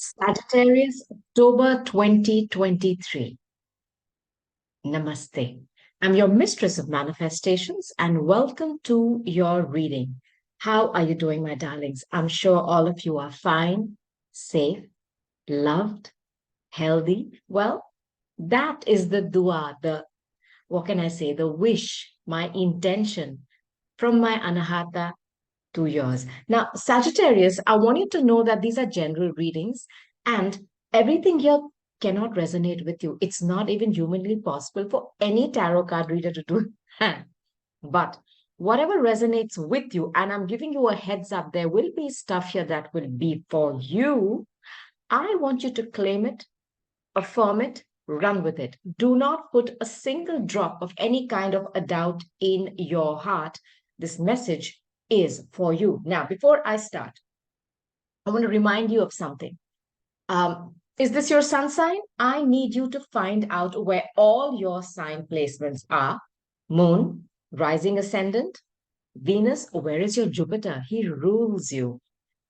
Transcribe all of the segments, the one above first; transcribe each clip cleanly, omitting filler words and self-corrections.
Sagittarius, October 2023. Namaste. I'm your mistress of manifestations and welcome to your reading. How are you doing, my darlings? I'm sure all of you are fine, safe, loved, healthy. Well, that is the dua, what can I say, the wish, my intention from my Anahata to yours. Now, Sagittarius, I want you to know that these are general readings and everything here cannot resonate with you. It's not even humanly possible for any tarot card reader to do. But whatever resonates with you, and I'm giving you a heads up, there will be stuff here that will be for you. I want you to claim it, affirm it, run with it. Do not put a single drop of any kind of a doubt in your heart. This message is for you. Now, before I start, I want to remind you of something. Is this your sun sign? I need you to find out where all your sign placements are. Moon, rising ascendant, Venus, where is your Jupiter? He rules you.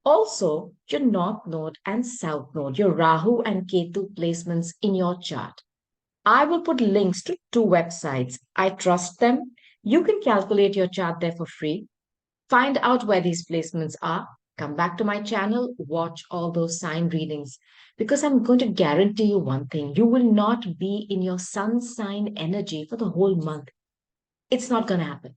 Also, your North Node and South Node, your Rahu and Ketu placements in your chart. I will put links to two websites. I trust them. You can calculate your chart there for free. Find out where these placements are. Come back to my channel, watch all those sign readings. Because I'm going to guarantee you one thing, you will not be in your sun sign energy for the whole month. It's not going to happen.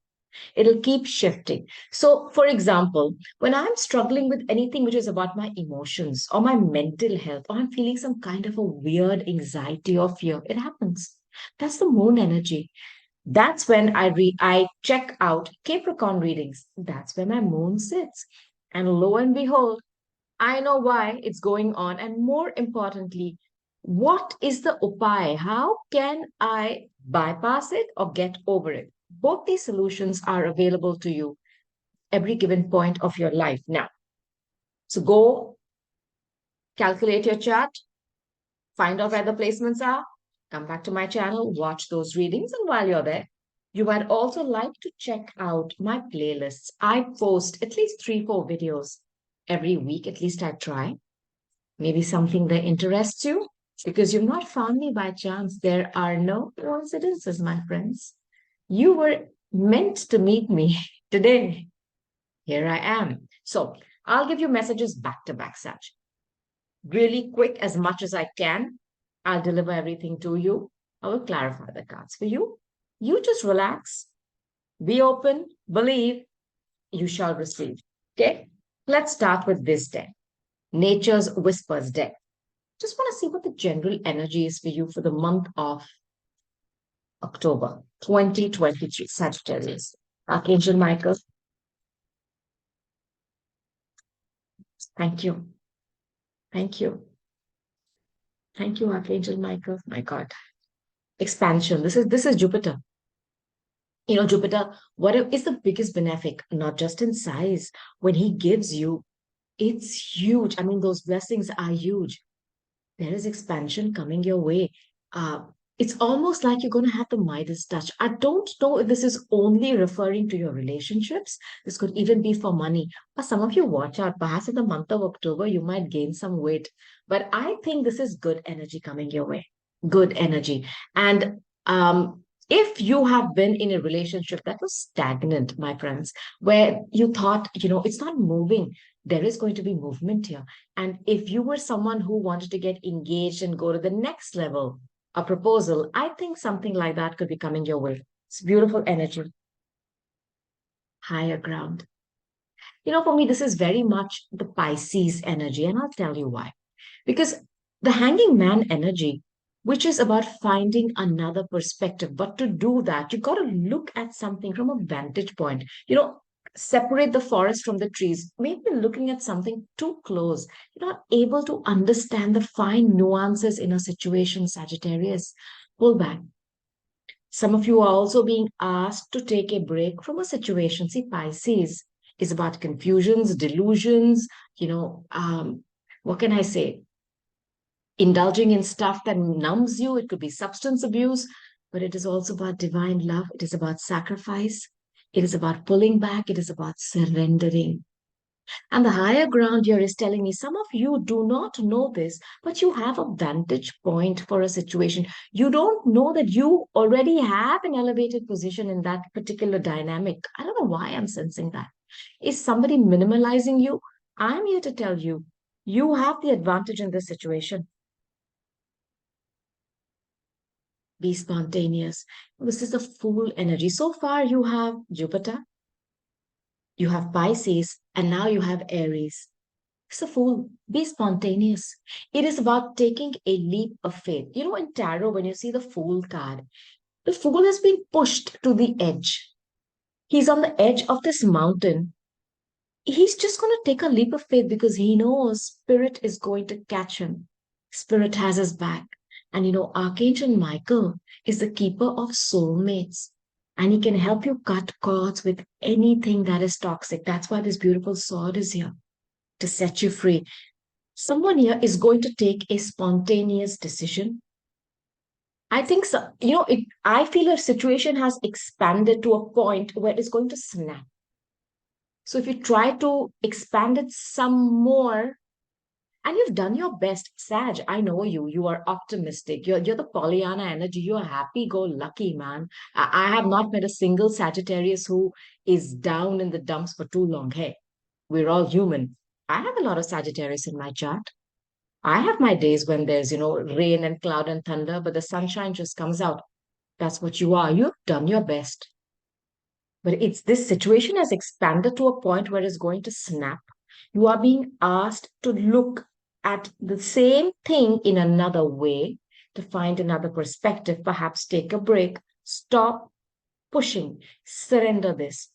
It'll keep shifting. So, for example, when I'm struggling with anything which is about my emotions or my mental health, or I'm feeling some kind of a weird anxiety or fear, it happens. That's the moon energy. That's when I check out Capricorn readings. That's where my moon sits. And lo and behold, I know why it's going on. And more importantly, what is the upay? How can I bypass it or get over it? Both these solutions are available to you every given point of your life. Now, so go calculate your chart, find out where the placements are, come back to my channel, watch those readings. And while you're there, you might also like to check out my playlists. I post at least 3, 4 videos every week. At least I try. Maybe something that interests you because you've not found me by chance. There are no coincidences, my friends. You were meant to meet me today. Here I am. So I'll give you messages back to back, Sach. Really quick, as much as I can. I'll deliver everything to you. I will clarify the cards for you. You just relax, be open, believe, you shall receive. Okay? Let's start with this deck, Nature's Whispers deck. Just want to see what the general energy is for you for the month of October 2023, Sagittarius. Archangel Michael, thank you. Thank you. Thank you, Archangel Michael. My God. Expansion. This is Jupiter. You know, Jupiter, what is the biggest benefic, not just in size. When he gives you, it's huge. I mean, those blessings are huge. There is expansion coming your way. Uh, it's almost like you're going to have the Midas touch. I don't know if this is only referring to your relationships. This could even be for money. But some of you watch out. Perhaps in the month of October, you might gain some weight. But I think this is good energy coming your way. Good energy. And if you have been in a relationship that was stagnant, my friends, where you thought, it's not moving, there is going to be movement here. And if you were someone who wanted to get engaged and go to the next level, a proposal, I think something like that could be coming your way. It's beautiful energy. Higher ground. For me, this is very much the Pisces energy, and I'll tell you why. Because the hanging man energy, which is about finding another perspective, but to do that, you got to look at something from a vantage point. Separate the forest from the trees. Maybe looking at something too close. You're not able to understand the fine nuances in a situation, Sagittarius. Pull back. Some of you are also being asked to take a break from a situation. See, Pisces is about confusions, delusions, what can I say? Indulging in stuff that numbs you. It could be substance abuse, but it is also about divine love. It is about sacrifice. It is about pulling back. It is about surrendering. And the higher ground here is telling me some of you do not know this, but you have a vantage point for a situation. You don't know that you already have an elevated position in that particular dynamic. I don't know why I'm sensing that. Is somebody minimalizing you? I'm here to tell you, you have the advantage in this situation. Be spontaneous. This is a fool energy. So far, you have Jupiter, you have Pisces, and now you have Aries. It's a fool. Be spontaneous. It is about taking a leap of faith. You know, in tarot, when you see the fool card, the fool has been pushed to the edge. He's on the edge of this mountain. He's just going to take a leap of faith because he knows Spirit is going to catch him. Spirit has his back. And you know, Archangel Michael is the keeper of soulmates. And he can help you cut cords with anything that is toxic. That's why this beautiful sword is here to set you free. Someone here is going to take a spontaneous decision. I think so. You know, I feel a situation has expanded to a point where it's going to snap. So if you try to expand it some more, and you've done your best, Sag, I know you. You are optimistic. You're the Pollyanna energy. You're happy go lucky, man. I have not met a single Sagittarius who is down in the dumps for too long. Hey, we're all human. I have a lot of Sagittarius in my chart. I have my days when there's, rain and cloud and thunder, but the sunshine just comes out. That's what you are. You've done your best. But it's this situation has expanded to a point where it's going to snap. You are being asked to look at the same thing in another way, to find another perspective, perhaps take a break, stop pushing, surrender this,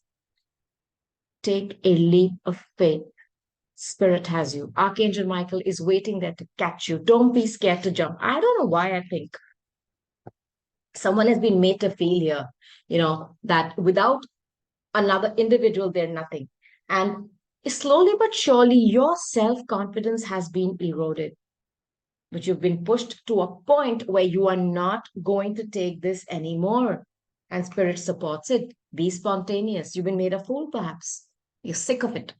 take a leap of faith. Spirit has you. Archangel Michael is waiting there to catch you. Don't be scared to jump. I don't know why I think someone has been made to feel here, that without another individual, they're nothing. And slowly but surely, your self confidence has been eroded. But you've been pushed to a point where you are not going to take this anymore. And Spirit supports it. Be spontaneous. You've been made a fool, perhaps. You're sick of it.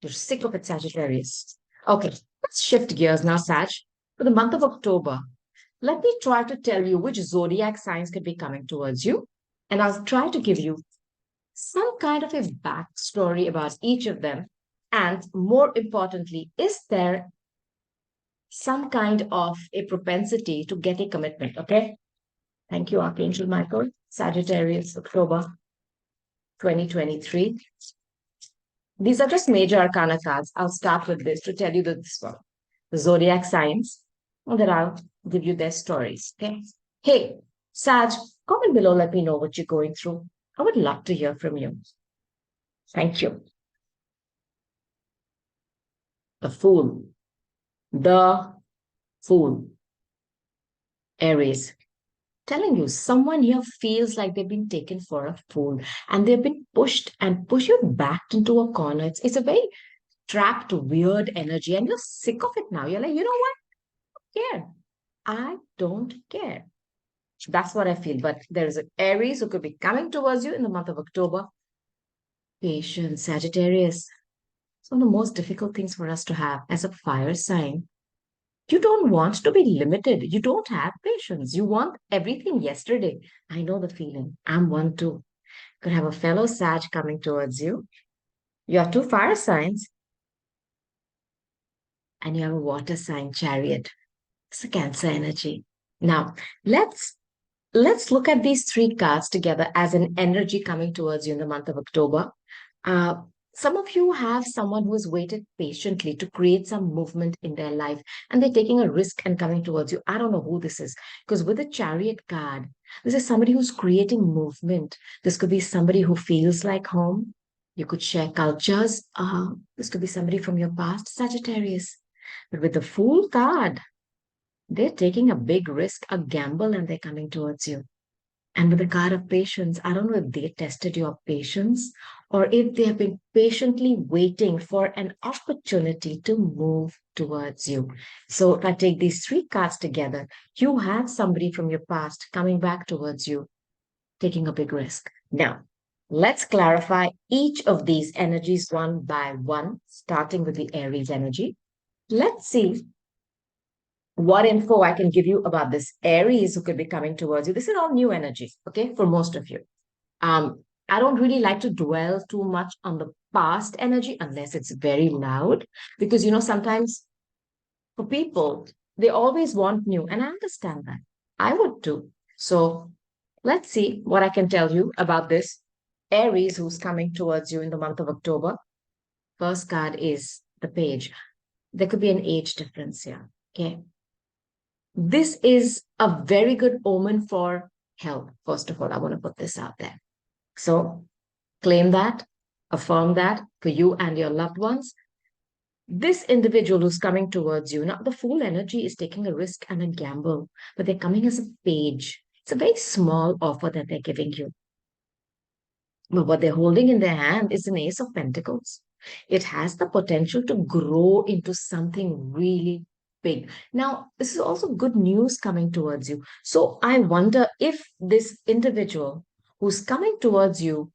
You're sick of it, Sagittarius. Okay, let's shift gears now, Sag. For the month of October, let me try to tell you which zodiac signs could be coming towards you. And I'll try to give you some kind of a backstory about each of them. And more importantly, is there some kind of a propensity to get a commitment? Okay. Thank you, Archangel Michael. Sagittarius, October 2023. These are just major arcana cards. I'll start with this to tell you this one, the zodiac signs, and then I'll give you their stories. Okay. Hey, Sag, comment below. Let me know what you're going through. I would love to hear from you. Thank you. The Fool. The Fool. Aries. Telling you, someone here feels like they've been taken for a fool and they've been pushed and pushed you back into a corner. It's a very trapped, weird energy, and you're sick of it now. You're like, you know what? Yeah, I don't care. That's what I feel. But there's an Aries who could be coming towards you in the month of October. Patience, Sagittarius. It's one of the most difficult things for us to have as a fire sign. You don't want to be limited. You don't have patience. You want everything yesterday. I know the feeling. I'm one too. Could have a fellow Sag coming towards you. You have two fire signs and you have a water sign chariot. It's a Cancer energy. Now, let's let's look at these three cards together as an energy coming towards you in the month of October. Uh, some of you have someone who has waited patiently to create some movement in their life, and they're taking a risk and coming towards you. I don't know who this is, because with the chariot card, this is somebody who's creating movement. This could be somebody who feels like home. You could share cultures. This could be somebody from your past, Sagittarius. But with the Fool card, they're taking a big risk, a gamble, and they're coming towards you. And with the card of patience, I don't know if they tested your patience or if they have been patiently waiting for an opportunity to move towards you. So if I take these three cards together, you have somebody from your past coming back towards you, taking a big risk. Now, Let's clarify each of these energies one by one, starting with the Aries energy. Let's see what info I can give you about this Aries who could be coming towards you. This is all new energy, okay, for most of you. I don't really like to dwell too much on the past energy unless it's very loud, because sometimes for people, they always want new, and I understand that. I would too. So let's see what I can tell you about this Aries who's coming towards you in the month of October. First card is the page. There could be an age difference here. Okay. This is a very good omen for health. First of all, I want to put this out there. So claim that, affirm that for you and your loved ones. This individual who's coming towards you, now the Fool energy is taking a risk and a gamble, but they're coming as a page. It's a very small offer that they're giving you. But what they're holding in their hand is an Ace of Pentacles. It has the potential to grow into something really big. Now, this is also good news coming towards you. So I wonder if this individual who's coming towards you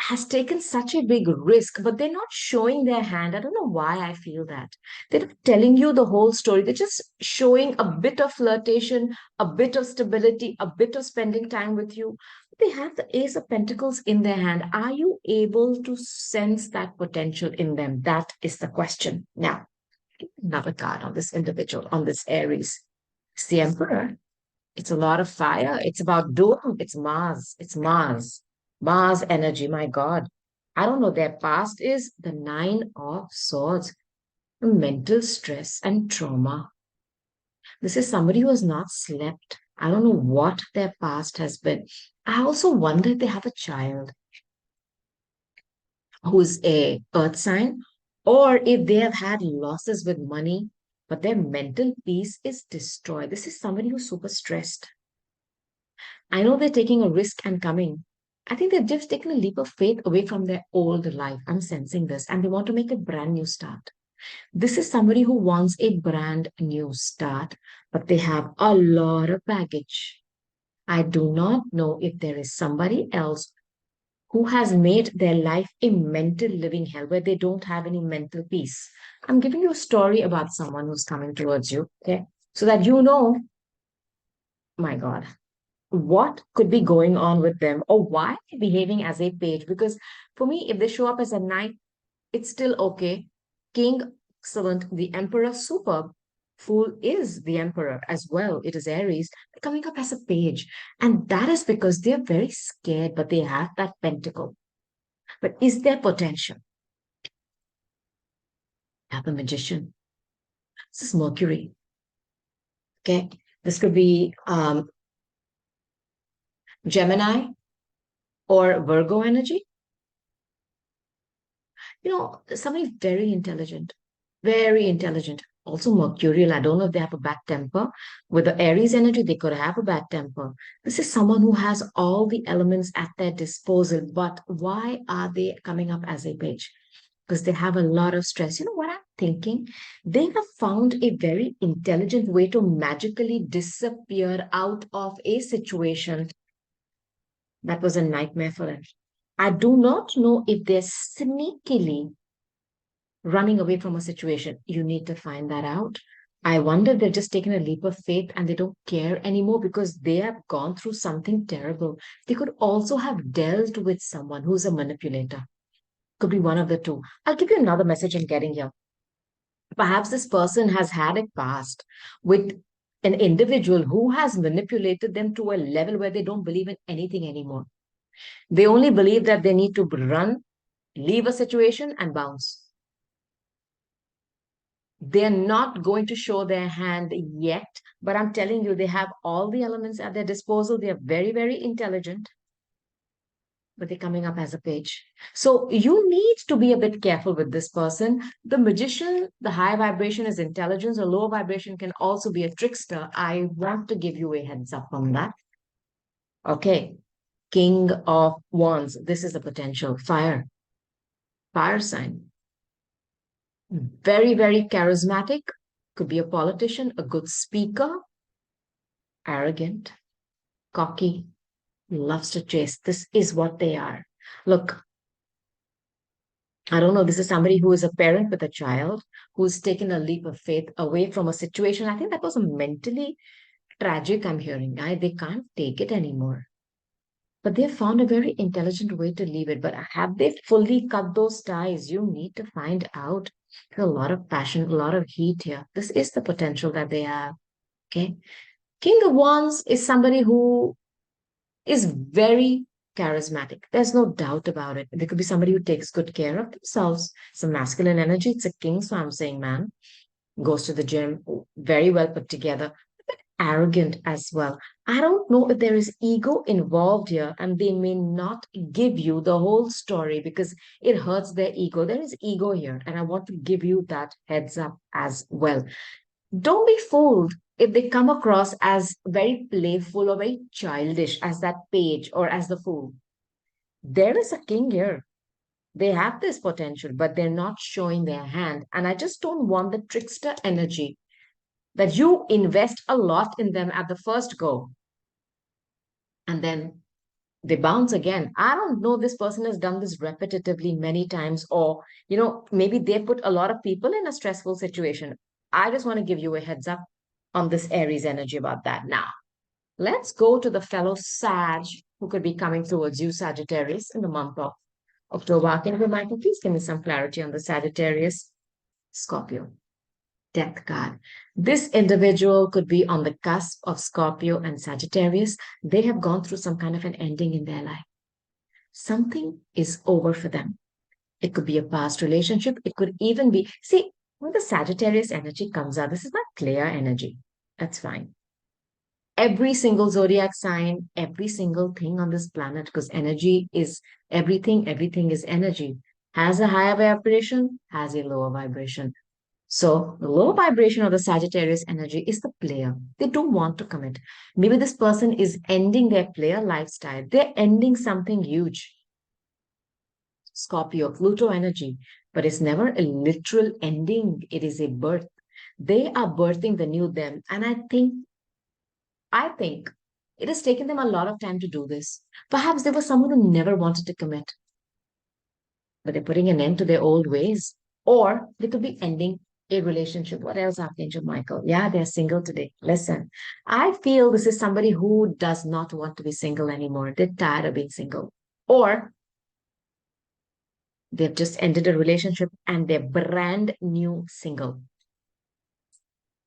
has taken such a big risk, but they're not showing their hand. I don't know why I feel that. They're not telling you the whole story. They're just showing a bit of flirtation, a bit of stability, a bit of spending time with you. They have the Ace of Pentacles in their hand. Are you able to sense that potential in them? That is the question. Now, another card on this individual, on this Aries. It's the Emperor. It's a lot of fire. It's about doom. It's Mars. It's Mars. Mars energy, my God. I don't know. Their past is the Nine of Swords, mental stress and trauma. This is somebody who has not slept. I don't know what their past has been. I also wonder if they have a child who is a earth sign, or if they have had losses with money, but their mental peace is destroyed. This is somebody who's super stressed. I know they're taking a risk and coming. I think they've just taken a leap of faith away from their old life. I'm sensing this, and they want to make a brand new start. This is somebody who wants a brand new start, but they have a lot of baggage. I do not know if there is somebody else who has made their life a mental living hell where they don't have any mental peace. I'm giving you a story about someone who's coming towards you, okay? So that you know, my God, what could be going on with them or why they're behaving as a page. Because for me, if they show up as a knight, it's still okay. King, excellent. The emperor, superb. Fool is the emperor as well. It is Aries coming up as a page. And that is because they're very scared, but they have that pentacle. But is there potential? Have a magician. This is Mercury. Okay. This could be Gemini or Virgo energy. Somebody very intelligent, very intelligent. Also mercurial. I don't know if they have a bad temper. With the Aries energy, they could have a bad temper. This is someone who has all the elements at their disposal. But why are they coming up as a page? Because they have a lot of stress. You know what I'm thinking? They have found a very intelligent way to magically disappear out of a situation that was a nightmare for them. I do not know if they're sneakily running away from a situation. You need to find that out. I wonder if they've just taken a leap of faith and they don't care anymore because they have gone through something terrible. They could also have dealt with someone who's a manipulator. Could be one of the two. I'll give you another message in getting here. Perhaps this person has had a past with an individual who has manipulated them to a level where they don't believe in anything anymore. They only believe that they need to run, leave a situation, and bounce. They're not going to show their hand yet, but I'm telling you, they have all the elements at their disposal. They are very, very intelligent, but they're coming up as a page. So you need to be a bit careful with this person. The magician, the high vibration is intelligence, a low vibration can also be a trickster. I want to give you a heads up on that. Okay. King of Wands. This is the potential. Fire sign. Very, very charismatic. Could be a politician, a good speaker, arrogant, cocky, loves to chase. This is what they are. Look, I don't know. This is somebody who is a parent with a child who's taken a leap of faith away from a situation. I think that was a mentally tragic, I'm hearing. They can't take it anymore. But they have found a very intelligent way to leave it. But have they fully cut those ties? You need to find out. There's a lot of passion, a lot of heat here. This is the potential that they have. Okay. King of Wands is somebody who is very charismatic. There's no doubt about it. There could be somebody who takes good care of themselves. Some masculine energy. It's a king, so I'm saying, man, goes to the gym, very well put together, but arrogant as well. I don't know if there is ego involved here, and they may not give you the whole story because it hurts their ego. There is ego here, and I want to give you that heads up as well. Don't be fooled if they come across as very playful or very childish as that page or as the fool. There is a king here. They have this potential, but they're not showing their hand. And I just don't want the trickster energy that you invest a lot in them at the first go and then they bounce again. I don't know, this person has done this repetitively many times, or, maybe they put a lot of people in a stressful situation. I just want to give you a heads up on this Aries energy about that. Now, let's go to the fellow Sag who could be coming towards you, Sagittarius, in the month of October. Can you, Michael, please give me some clarity on the Sagittarius, Scorpio? Death card. This individual could be on the cusp of Scorpio and Sagittarius. They have gone through some kind of an ending in their life. Something is over for them. It could be a past relationship. It could even be, see, when the Sagittarius energy comes out, this is not clear energy. That's fine. Every single zodiac sign, every single thing on this planet, because energy is everything, everything is energy, has a higher vibration, has a lower vibration. So the low vibration of the Sagittarius energy is the player. They don't want to commit. Maybe this person is ending their player lifestyle. They're ending something huge. Scorpio, Pluto energy, but it's never a literal ending. It is a birth. They are birthing the new them. And I think it has taken them a lot of time to do this. Perhaps there was someone who never wanted to commit, but they're putting an end to their old ways. Or they could be ending a relationship. What else, Archangel Michael? Yeah, they're single today. Listen, I feel this is somebody who does not want to be single anymore. They're tired of being single. Or they've just ended a relationship and they're brand new single,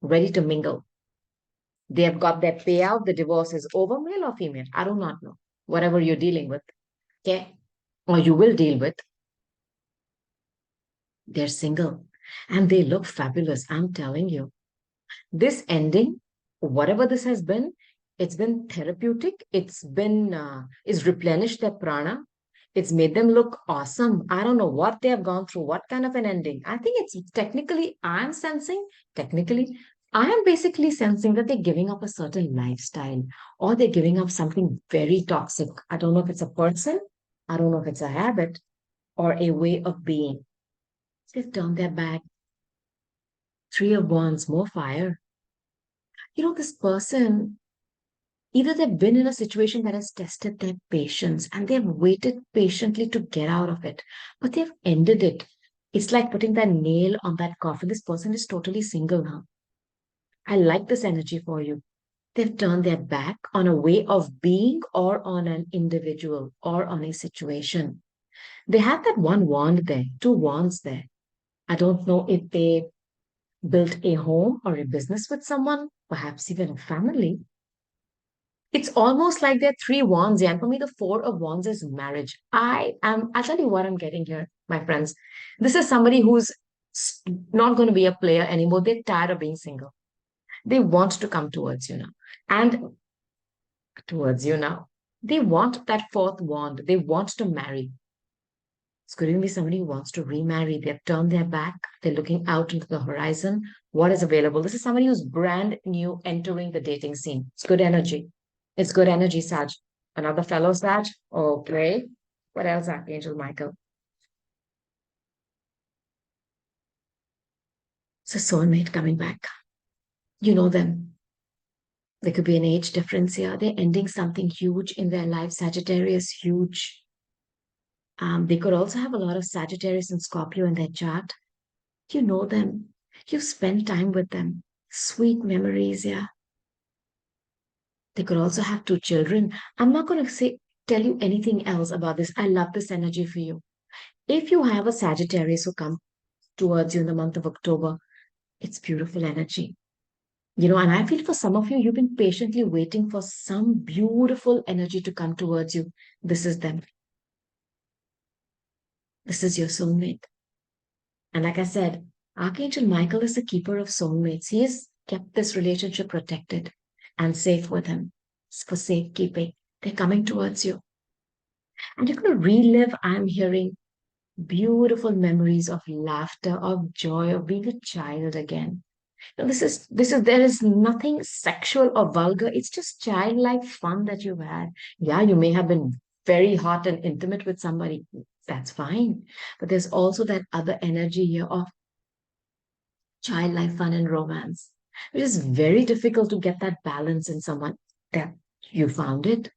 ready to mingle. They have got their payout. The divorce is over, male or female. I do not know. Whatever you're dealing with, okay? Or you will deal with, they're single and they look fabulous. I'm telling you. This ending, whatever this has been, it's been therapeutic. It's replenished their prana. It's made them look awesome. I don't know what they have gone through, what kind of an ending. I think it's technically, technically, I am basically sensing that they're giving up a certain lifestyle or they're giving up something very toxic. I don't know if it's a person, I don't know if it's a habit or a way of being. They've turned their back. Three of Wands, more fire. This person, either they've been in a situation that has tested their patience and they've waited patiently to get out of it, but they've ended it. It's like putting that nail on that coffin. This person is totally single now. I like this energy for you. They've turned their back on a way of being or on an individual or on a situation. They have that one wand there, two wands there. I don't know if they built a home or a business with someone, perhaps even a family. It's almost like there are three wands, yeah. And for me, the four of wands is marriage. I'll tell you what I'm getting here, my friends. This is somebody who's not going to be a player anymore. They're tired of being single. They want to come towards you now. And towards you now. They want that fourth wand. They want to marry. It's going to be somebody who wants to remarry. They've turned their back. They're looking out into the horizon. What is available? This is somebody who's brand new entering the dating scene. It's good energy. It's good energy, Sag. Another fellow Sag? Okay. What else, Archangel Michael? It's a soulmate coming back. You know them. There could be an age difference here. They're ending something huge in their life. Sagittarius, huge. They could also have a lot of Sagittarius and Scorpio in their chart. You know them. You spend time with them. Sweet memories, yeah. They could also have two children. I'm not going to tell you anything else about this. I love this energy for you. If you have a Sagittarius who come towards you in the month of October, it's beautiful energy. And I feel for some of you, you've been patiently waiting for some beautiful energy to come towards you. This is them. This is your soulmate. And like I said, Archangel Michael is the keeper of soulmates. He has kept this relationship protected and safe with him for safekeeping. They're coming towards you. And you're going to relive, I'm hearing, beautiful memories of laughter, of joy, of being a child again. There is nothing sexual or vulgar. It's just childlike fun that you've had. Yeah, you may have been very hot and intimate with somebody. That's fine. But there's also that other energy here of childlike fun and romance, which is very difficult to get that balance in someone that you found it.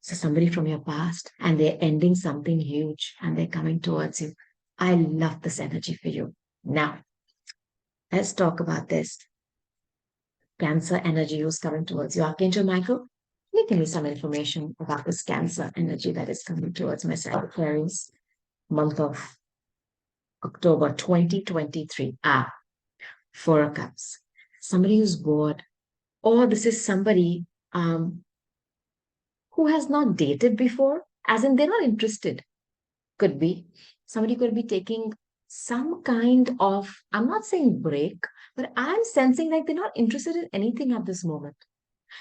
So somebody from your past and they're ending something huge and they're coming towards you. I love this energy for you. Now, let's talk about this. Cancer energy who's coming towards you. Archangel Michael, can you give me some information about this Cancer energy that is coming towards my Sagittarius month of October 2023? Four of Cups. Somebody who's bored, or this is somebody who has not dated before, as in they're not interested. Could be. Somebody could be taking some kind of, I'm not saying break, but I'm sensing like they're not interested in anything at this moment.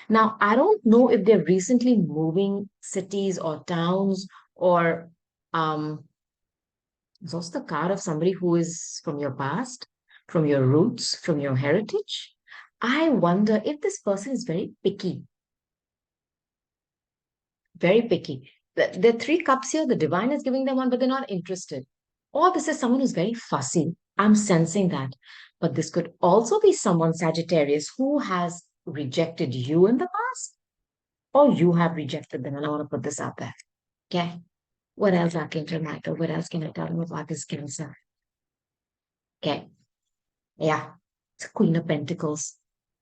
Now, I don't know if they're recently moving cities or towns or it's also the card of somebody who is from your past, from your roots, from your heritage. I wonder if this person is very picky, very picky. The three cups here, the divine is giving them one, but they're not interested. Or this is someone who's very fussy. I'm sensing that. But this could also be someone, Sagittarius, who has rejected you in the past, or you have rejected them. And I want to put this out there. Okay. What else, Archangel Michael? What else can I tell him about this Cancer? Okay. Yeah. It's Queen of Pentacles.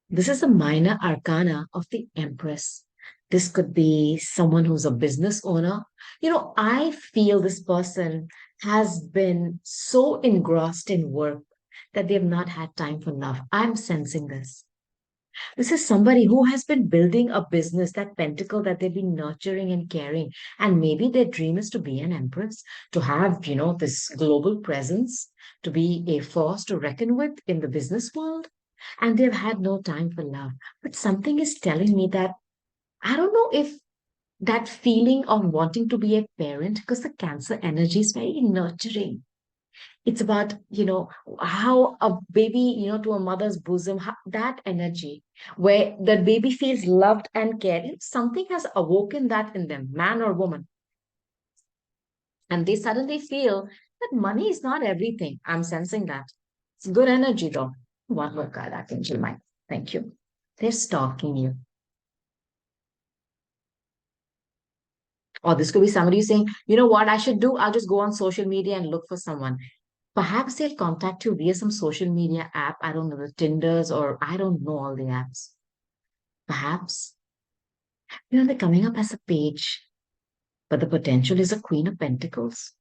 This is a minor arcana of the Empress. This could be someone who's a business owner. I feel this person has been so engrossed in work that they've not had time for love. I'm sensing this. This is somebody who has been building a business, that pentacle that they've been nurturing and caring. And maybe their dream is to be an empress, to have, this global presence, to be a force to reckon with in the business world. And they've had no time for love. But something is telling me that I don't know if that feeling of wanting to be a parent, because the Cancer energy is very nurturing. It's about, how a baby, to a mother's bosom, that energy where the baby feels loved and cared. Something has awoken that in them, man or woman. And they suddenly feel that money is not everything. I'm sensing that. It's good energy though. One more card, Archangel Mike. Thank you. They're stalking you. Or this could be somebody saying, you know what I should do? I'll just go on social media and look for someone. Perhaps they'll contact you via some social media app. I don't know, the Tinders, or I don't know all the apps. Perhaps. They're coming up as a page, but the potential is a Queen of Pentacles.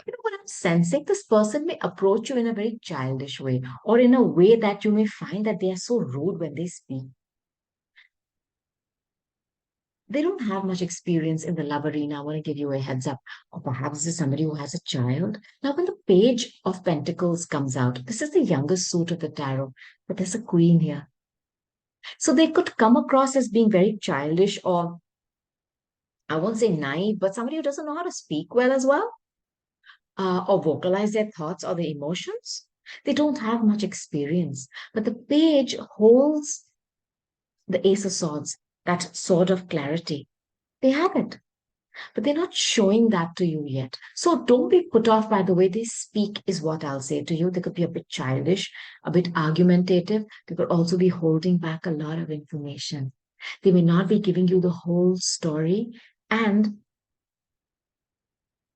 You know what I'm sensing? This person may approach you in a very childish way, or in a way that you may find that they are so rude when they speak. They don't have much experience in the love arena. I want to give you a heads up. Or perhaps this is somebody who has a child. Now, when the Page of Pentacles comes out, this is the youngest suit of the tarot, but there's a queen here. So they could come across as being very childish, or I won't say naive, but somebody who doesn't know how to speak well as well, or vocalize their thoughts or their emotions. They don't have much experience. But the page holds the Ace of Swords, that sword of clarity. They have it. but they're not showing that to you yet. So don't be put off by the way they speak, is what I'll say to you. They could be a bit childish, a bit argumentative. They could also be holding back a lot of information. They may not be giving you the whole story, and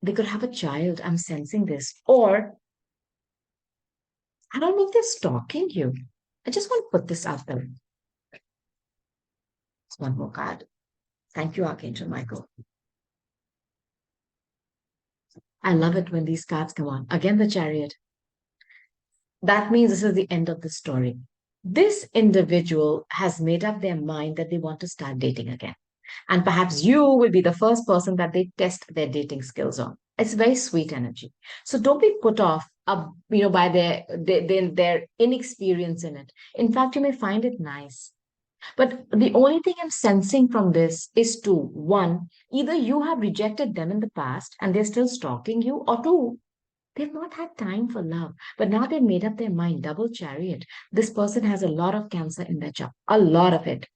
they could have a child. I'm sensing this. Or I don't know if they're stalking you. I just want to put this out there. It's one more card. Thank you, Archangel Michael. I love it when these cards come on. Again, the chariot. That means this is the end of the story. This individual has made up their mind that they want to start dating again. And perhaps you will be the first person that they test their dating skills on. It's very sweet energy. So don't be put off, by their inexperience in it. In fact, you may find it nice. But the only thing I'm sensing from this is two. One, either you have rejected them in the past and they're still stalking you, or two, they've not had time for love, but now they've made up their mind. Double chariot. This person has a lot of cancer in their chart, a lot of it.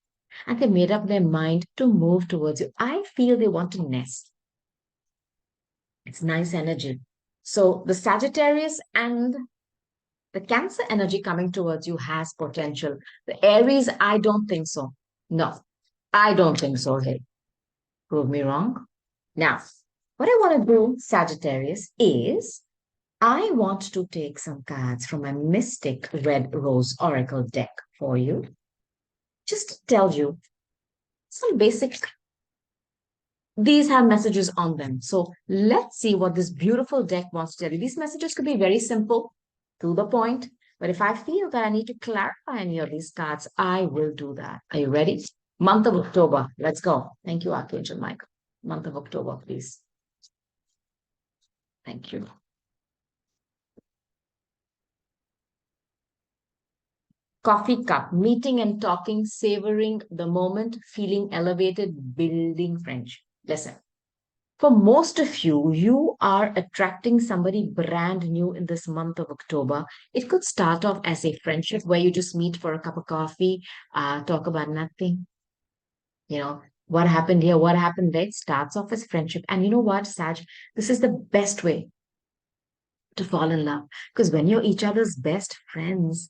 And they made up their mind to move towards you. I feel they want to nest. It's nice energy. So the Sagittarius and the Cancer energy coming towards you has potential. The Aries, I don't think so. No, I don't think so. Hey, prove me wrong. Now, what I want to do, Sagittarius, is I want to take some cards from my Mystic Red Rose Oracle deck for you, just to tell you some basic. These have messages on them. So let's see what this beautiful deck wants to tell you. These messages could be very simple, to the point. But if I feel that I need to clarify any of these cards, I will do that. Are you ready? Month of October. Let's go. Thank you, Archangel Michael. Month of October, please. Thank you. Coffee cup, meeting and talking, savoring the moment, feeling elevated, building friendship. Listen, for most of you, you are attracting somebody brand new in this month of October. It could start off as a friendship where you just meet for a cup of coffee, talk about nothing. What happened here, what happened there. It starts off as friendship. And you know what, Sag? This is the best way to fall in love. Because when you're each other's best friends,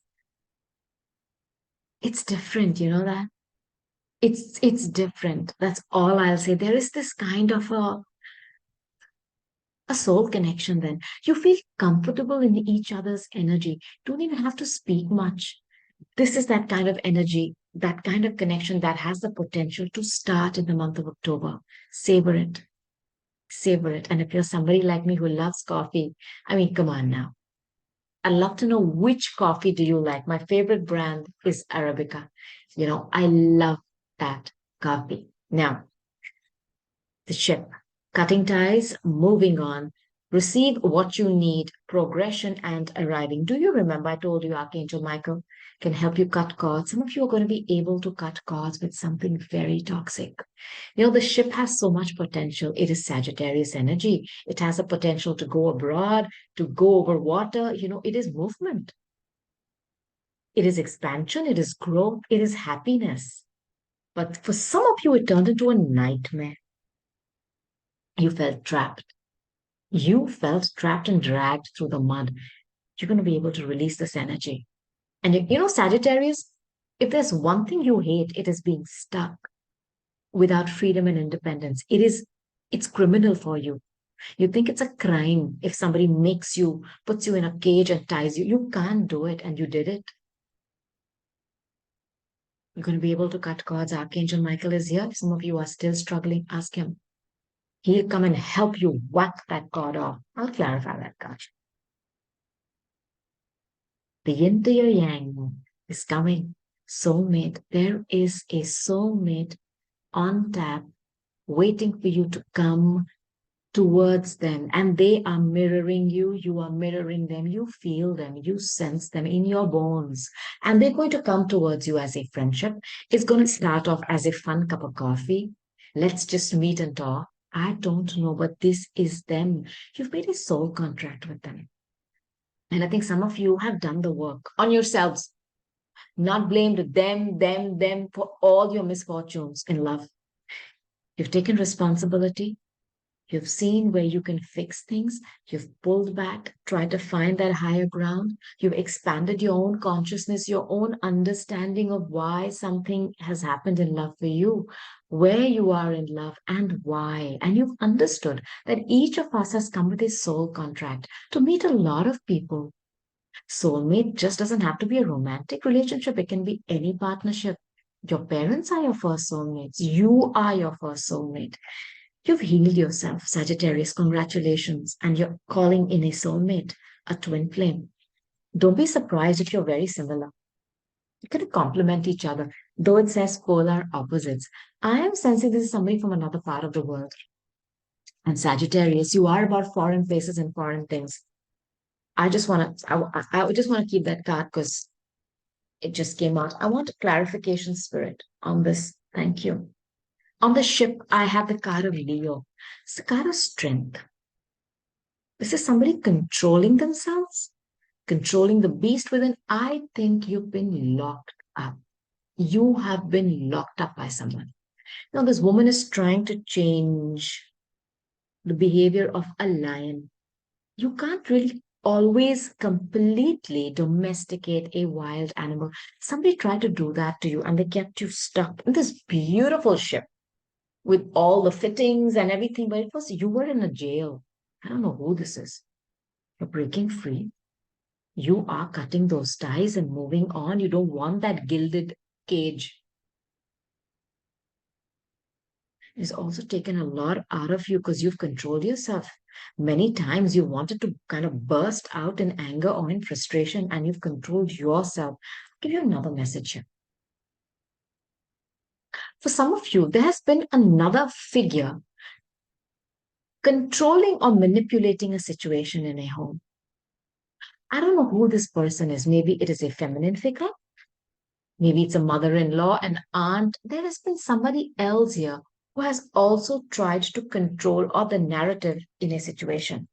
it's different, you know that? It's different. That's all I'll say. There is this kind of a soul connection then. You feel comfortable in each other's energy. Don't even have to speak much. This is that kind of energy, that kind of connection that has the potential to start in the month of October. Savor it. Savor it. And if you're somebody like me who loves coffee, I mean, come on now. I'd love to know which coffee do you like. My favorite brand is Arabica. I love that coffee. Now, the ship, cutting ties, moving on, receive what you need, progression and arriving. Do you remember I told you Archangel Michael can help you cut cords? Some of you are going to be able to cut cords with something very toxic. The ship has so much potential. It is Sagittarius energy. It has a potential to go abroad, to go over water. It is movement. It is expansion. It is growth. It is happiness. But for some of you, it turned into a nightmare. You felt trapped. You felt trapped and dragged through the mud. You're going to be able to release this energy. And Sagittarius, if there's one thing you hate, it is being stuck without freedom and independence. It's criminal for you. You think it's a crime if somebody puts you in a cage and ties you. You can't do it, and you did it. You're going to be able to cut cords. Archangel Michael is here. If some of you are still struggling, ask him. He'll come and help you whack that cord off. I'll clarify that card. The yin to your yang is coming. Soulmate. There is a soulmate on tap waiting for you to come towards them, and they are mirroring you. You are mirroring them. You feel them. You sense them in your bones, and they're going to come towards you as a friendship. It's going to start off as a fun cup of coffee. Let's just meet and talk. I don't know, but this is them. You've made a soul contract with them. And I think some of you have done the work on yourselves, not blamed them for all your misfortunes in love. You've taken responsibility. You've seen where you can fix things. You've pulled back, tried to find that higher ground. You've expanded your own consciousness, your own understanding of why something has happened in love for you, where you are in love, and why. And you've understood that each of us has come with a soul contract to meet a lot of people. Soulmate just doesn't have to be a romantic relationship, it can be any partnership. Your parents are your first soulmates. You are your first soulmate. You've healed yourself, Sagittarius. Congratulations. And you're calling in a soulmate, a twin flame. Don't be surprised if you're very similar. You can complement each other, though it says polar opposites. I am sensing this is somebody from another part of the world. And Sagittarius, you are about foreign places and foreign things. I just want to keep that card because it just came out. I want a clarification, Spirit, on this. Thank you. On the ship, I have the card of Leo. It's the card of strength. This is somebody controlling themselves, controlling the beast within. I think you've been locked up. You have been locked up by someone. Now, this woman is trying to change the behavior of a lion. You can't really always completely domesticate a wild animal. Somebody tried to do that to you and they kept you stuck in this beautiful ship with all the fittings and everything, but it was you were in a jail. I don't know who this is. You're breaking free. You are cutting those ties and moving on. You don't want that gilded cage. It's also taken a lot out of you because you've controlled yourself. Many times you wanted to kind of burst out in anger or in frustration and you've controlled yourself. I'll give you another message here. For some of you, there has been another figure controlling or manipulating a situation in a home. I don't know who this person is. Maybe it is a feminine figure. Maybe it's a mother-in-law, an aunt. There has been somebody else here who has also tried to control or the narrative in a situation.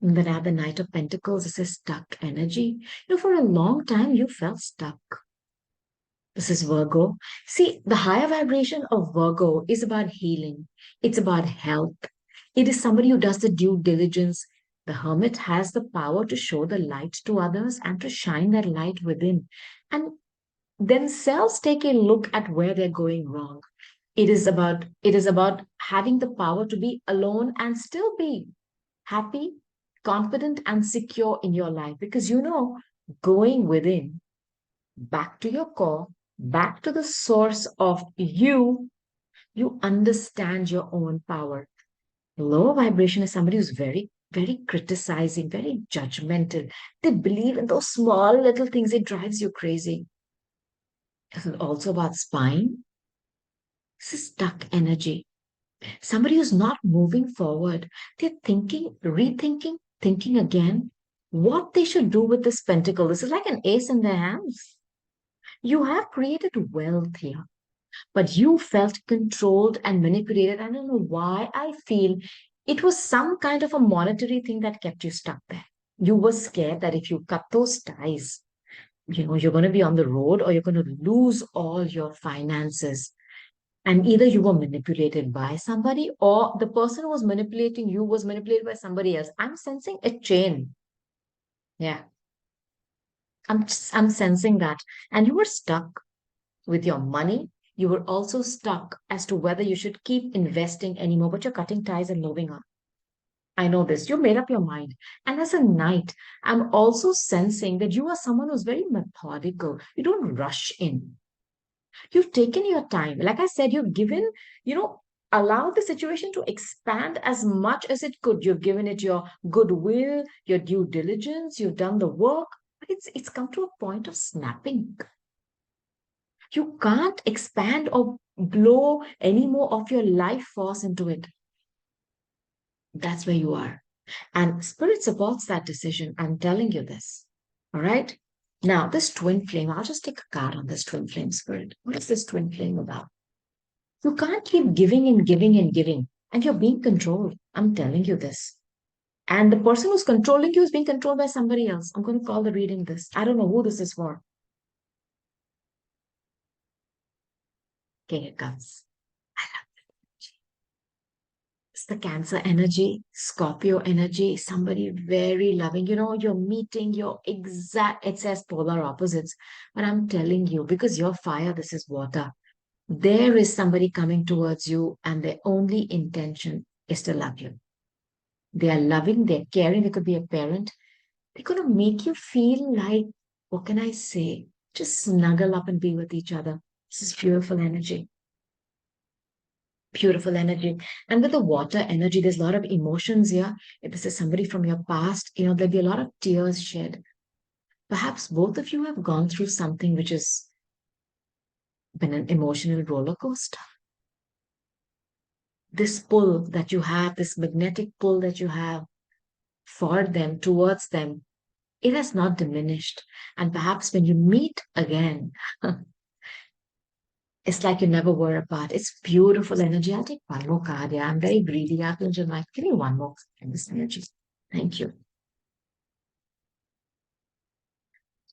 And then I have the Knight of Pentacles. This is stuck energy. For a long time, you felt stuck. This is Virgo. See, the higher vibration of Virgo is about healing. It's about health. It is somebody who does the due diligence. The hermit has the power to show the light to others and to shine that light within. And themselves take a look at where they're going wrong. It is about having the power to be alone and still be happy, confident, and secure in your life because going within, back to your core, back to the source of you, you understand your own power. Low vibration is somebody who's very, very criticizing, very judgmental. They believe in those small little things, it drives you crazy. It's also about spine. This is stuck energy. Somebody who's not moving forward. They're thinking, rethinking, thinking again what they should do with this pentacle. This is like an ace in their hands. You have created wealth here, but you felt controlled and manipulated. I don't know why. I feel it was some kind of a monetary thing that kept you stuck there. You were scared that if you cut those ties, you're going to be on the road or you're going to lose all your finances. And either you were manipulated by somebody or the person who was manipulating you was manipulated by somebody else. I'm sensing a chain. Yeah, I'm sensing that. And you were stuck with your money. You were also stuck as to whether you should keep investing anymore, but you're cutting ties and moving on. I know this. You made up your mind. And as a knight, I'm also sensing that you are someone who's very methodical. You don't rush in. You've taken your time. Like I said, you've given, allowed the situation to expand as much as it could. You've given it your goodwill, your due diligence, you've done the work, but it's come to a point of snapping. You can't expand or blow any more of your life force into it. That's where you are. And spirit supports that decision. I'm telling you this. All right. Now, this twin flame, I'll just take a card on this twin flame spirit. What is this twin flame about? You can't keep giving and giving and giving, and you're being controlled. I'm telling you this. And the person who's controlling you is being controlled by somebody else. I'm going to call the reading this. I don't know who this is for. Okay, it comes. the Cancer energy, Scorpio energy, somebody very loving. You're meeting your exact, it says polar opposites, but I'm telling you, because you're fire, this is water. There is somebody coming towards you, and their only intention is to love you. They are loving, they're caring, they could be a parent. They're going to make you feel like, what can I say? Just snuggle up and be with each other. This is beautiful energy. Beautiful energy. And with the water energy, there's a lot of emotions here. If this is somebody from your past, there'll be a lot of tears shed. Perhaps both of you have gone through something which has been an emotional roller coaster. This pull that you have, this magnetic pull that you have for them, towards them, it has not diminished. And perhaps when you meet again, it's like you never were apart. It's beautiful energy. I'll take one more card. Yeah, I'm very greedy. Archangel Mike, give me one more in this energy. Thank you.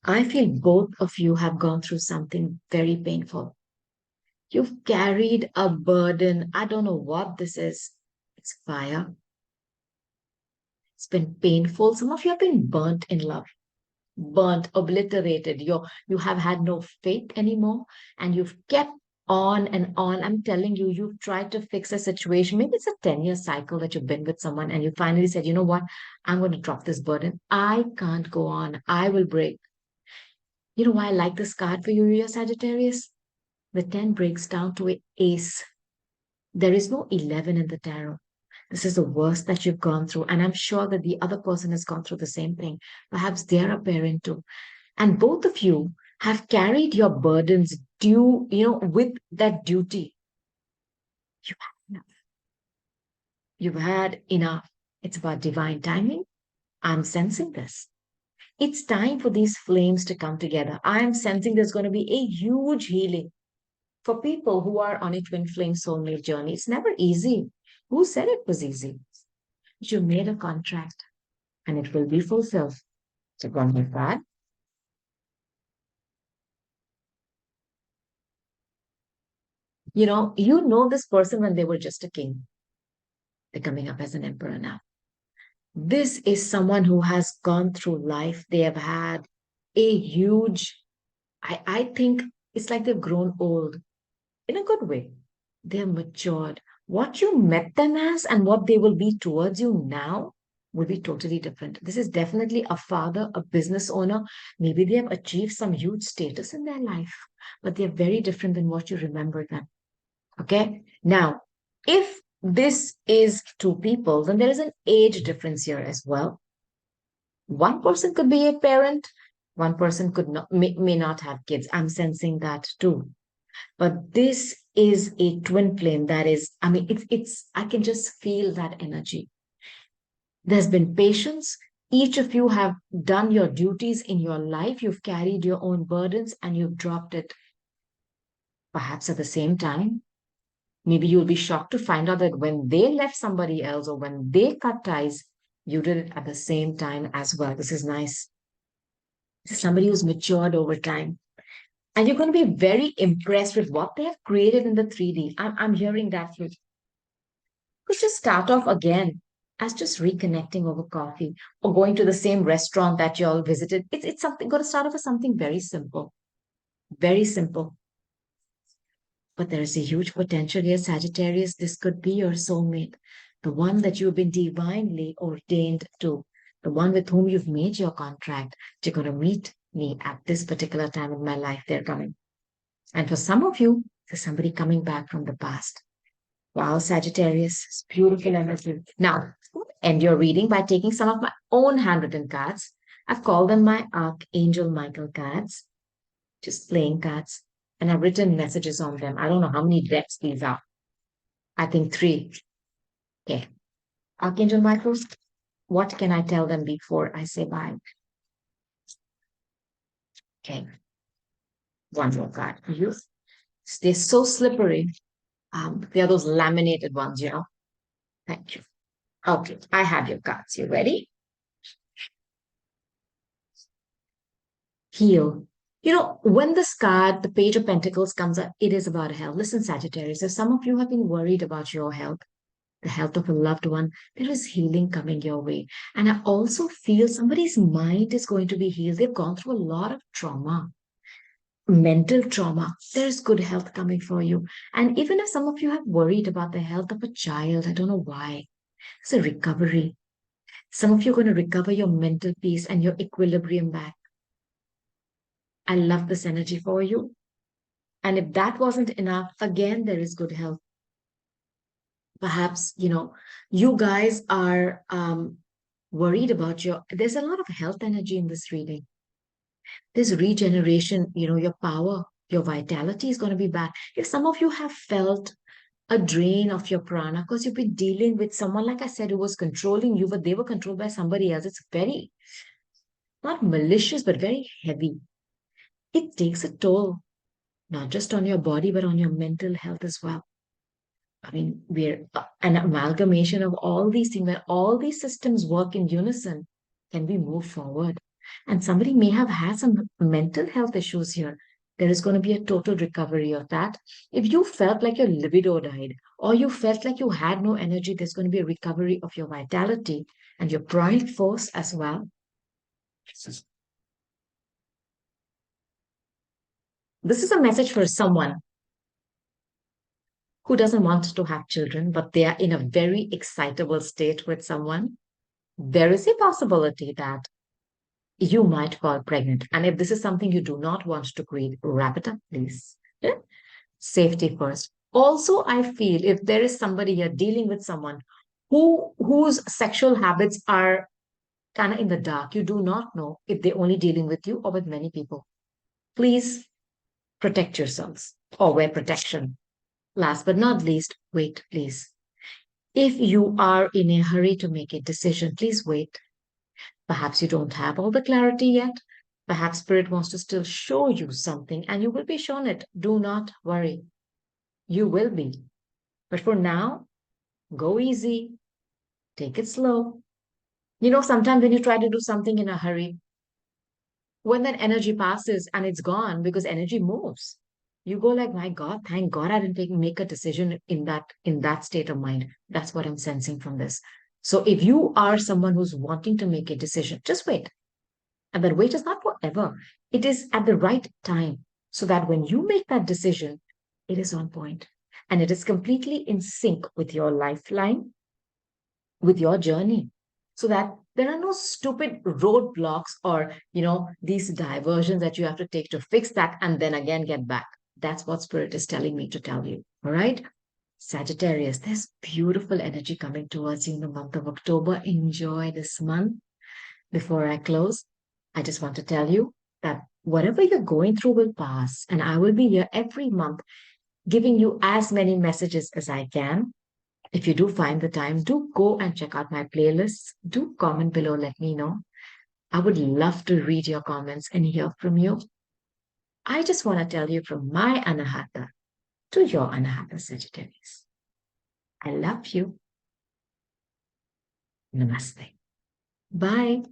I feel both of you have gone through something very painful. You've carried a burden. I don't know what this is. It's fire. It's been painful. Some of you have been burnt in love, burnt, obliterated. You have had no faith anymore, and you've kept on and on. I'm telling you, you've tried to fix a situation. Maybe it's a 10-year cycle that you've been with someone, and you finally said, you know what? I'm going to drop this burden. I can't go on. I will break. You know why I like this card for you, your Sagittarius? The 10 breaks down to an ace. There is no 11 in the tarot. This is the worst that you've gone through. And I'm sure that the other person has gone through the same thing. Perhaps they're a parent too. And both of you have carried your burdens with that duty. You've had enough. You've had enough. It's about divine timing. I'm sensing this. It's time for these flames to come together. I'm sensing there's going to be a huge healing for people who are on a twin flame soulmate journey. It's never easy. Who said it was easy? You made a contract and it will be fulfilled. So go with that. You know this person when they were just a king. They're coming up as an emperor now. This is someone who has gone through life. They have had a huge, I think it's like they've grown old in a good way. They're matured. What you met them as and what they will be towards you now will be totally different. This is definitely a father, a business owner. Maybe they have achieved some huge status in their life, but they're very different than what you remember them. Okay. Now, if this is two people, then there is an age difference here as well. One person could be a parent, one person could not may not have kids. I'm sensing that too. But this is a twin flame that is, I mean, it's I can just feel that energy. There's been patience. Each of you have done your duties in your life. You've carried your own burdens and you've dropped it. Perhaps at the same time, maybe you'll be shocked to find out that when they left somebody else or when they cut ties, you did it at the same time as well. This is nice. This is somebody who's matured over time. And you're going to be very impressed with what they have created in the 3D. I'm hearing that you could just start off again as just reconnecting over coffee or going to the same restaurant that you all visited. It's something going to start off as something very simple, very simple. But there is a huge potential here, Sagittarius. This could be your soulmate, the one that you've been divinely ordained to, the one with whom you've made your contract. You're going to meet me at this particular time in my life. They're coming. And for some of you, there's somebody coming back from the past. Wow, Sagittarius, it's beautiful energy. Now, end your reading by taking some of my own handwritten cards. I've called them my Archangel Michael cards, just playing cards, and I've written messages on them. I don't know how many decks these are. I think three. Okay. Archangel Michael, what can I tell them before I say bye? Okay. One more card. You, they're so slippery. They're those laminated ones. Thank you. Okay, I have your cards. You ready? Heal. When this card, the Page of Pentacles comes up, it is about health. Listen, Sagittarius, if some of you have been worried about your health, the health of a loved one, there is healing coming your way. And I also feel somebody's mind is going to be healed. They've gone through a lot of trauma, mental trauma. There's good health coming for you. And even if some of you have worried about the health of a child, I don't know why, it's a recovery. Some of you are going to recover your mental peace and your equilibrium back. I love this energy for you. And if that wasn't enough, again, there is good health. Perhaps, you guys are worried about there's a lot of health energy in this reading. There's regeneration, your power, your vitality is going to be back. If some of you have felt a drain of your prana because you've been dealing with someone, like I said, who was controlling you, but they were controlled by somebody else, it's very, not malicious, but very heavy. It takes a toll, not just on your body, but on your mental health as well. I mean, we're an amalgamation of all these things, where all these systems work in unison. Can we move forward? And somebody may have had some mental health issues here. There is going to be a total recovery of that. If you felt like your libido died, or you felt like you had no energy, there's going to be a recovery of your vitality and your prime force as well. This is a message for someone who doesn't want to have children, but they are in a very excitable state with someone. There is a possibility that you might fall pregnant. And if this is something you do not want to create, wrap it up, please. Yeah? Safety first. Also, I feel if there is somebody you're dealing with someone whose sexual habits are kind of in the dark, you do not know if they're only dealing with you or with many people. Please protect yourselves or wear protection. Last but not least, wait, please. If you are in a hurry to make a decision, please wait. Perhaps you don't have all the clarity yet. Perhaps Spirit wants to still show you something and you will be shown it. Do not worry. You will be. But for now, go easy, take it slow. Sometimes when you try to do something in a hurry, when that energy passes and it's gone because energy moves, you go like, my God, thank God I didn't make a decision in that state of mind. That's what I'm sensing from this. So if you are someone who's wanting to make a decision, just wait. And that wait is not forever. It is at the right time so that when you make that decision, it is on point and it is completely in sync with your lifeline, with your journey, so that there are no stupid roadblocks or, these diversions that you have to take to fix that and then again get back. That's what Spirit is telling me to tell you. All right. Sagittarius, there's beautiful energy coming towards you in the month of October. Enjoy this month. Before I close, I just want to tell you that whatever you're going through will pass, and I will be here every month giving you as many messages as I can. If you do find the time, do go and check out my playlists. Do comment below, let me know. I would love to read your comments and hear from you. I just want to tell you from my Anahata to your Anahata Sagittarius. I love you. Namaste. Bye.